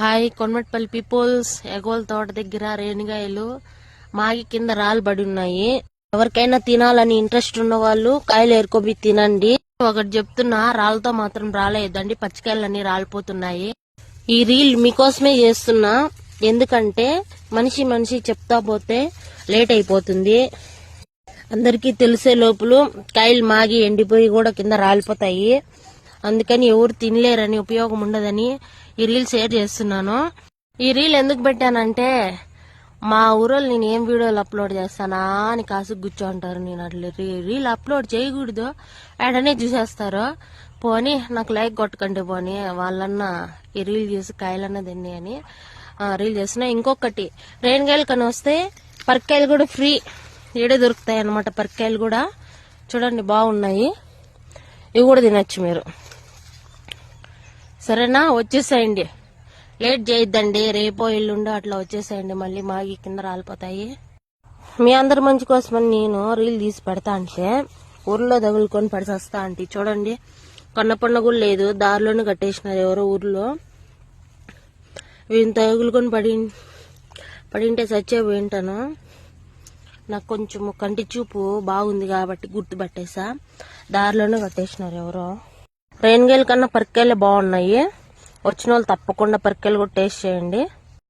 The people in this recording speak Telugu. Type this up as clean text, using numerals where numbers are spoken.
హాయ్ కొన్మట్పల్లి పీపుల్స్, ఎగోల్ తోట దగ్గర రేణిగాయలు మాగి కింద రాళ్ళు పడి ఉన్నాయి. ఎవరికైనా తినాలని ఇంట్రెస్ట్ ఉన్న వాళ్ళు కాయలు ఏరుకోబి తినండి. ఒకటి చెప్తున్నా, రాళ్ళతో మాత్రం రాలేదండి, పచ్చికాయలన్నీ రాలిపోతున్నాయి. ఈ రీల్ మీకోసమే చేస్తున్నా, ఎందుకంటే మనిషి చెప్తా పోతే లేట్ అయిపోతుంది. అందరికీ తెలిసే లోపల కాయలు మాగి ఎండిపోయి కూడా కింద రాలిపోతాయి. అందుకని ఎవరు తినలేరని, ఉపయోగం ఉండదని ఈ రీల్ షేర్ చేస్తున్నాను. ఈ రీల్ ఎందుకు పెట్టానంటే, మా ఊరోళ్ళు నేను ఏం వీడియోలు అప్లోడ్ చేస్తానా అని కాసు కూర్చోంటారు. నేను అట్లా రీల్ అప్లోడ్ చేయకూడదు, ఆడనే చూసేస్తారు. పోనీ నాకు లైక్ కొట్టకండి, పోనీ వాళ్ళన్నా ఈ రీల్ చూసి కాయలన్నా తిని అని రీల్ చేస్తున్నా. ఇంకొకటి, రేణిగాయలు కని వస్తే పరకాయలు కూడా ఫ్రీ ఈడే దొరుకుతాయి అన్నమాట. పరకాయలు కూడా చూడండి బాగున్నాయి, ఇవి కూడా తినచ్చు మీరు. సరేనా, వచ్చేసేయండి, లేట్ చేయొద్దండి. రేపో ఎల్లుండో అట్లా వచ్చేసేయండి, మళ్ళీ మాగి కింద రాలిపోతాయి. మీ అందరి మంచి కోసమని నేను రీల్ తీసి పెడతా అంటే ఊర్లో తగులుకొని పడిసేస్తా అంటే చూడండి, కన్నపండ కూడా లేదు, దారిలోనే కట్టేసినారు ఎవరో ఊర్లో. వీళ్ళని తగులుకొని పడింటే చచ్చేపోయింటాను. నాకు కొంచెం కంటి చూపు బాగుంది కాబట్టి గుర్తుపట్టేసా, దారిలోనే కట్టేసినారు ఎవరో. రేణిగాయల కన్నా పరకాయలే బాగున్నాయి. వచ్చిన వాళ్ళు తప్పకుండా పరకాయలు కూడా టేస్ట్ చేయండి.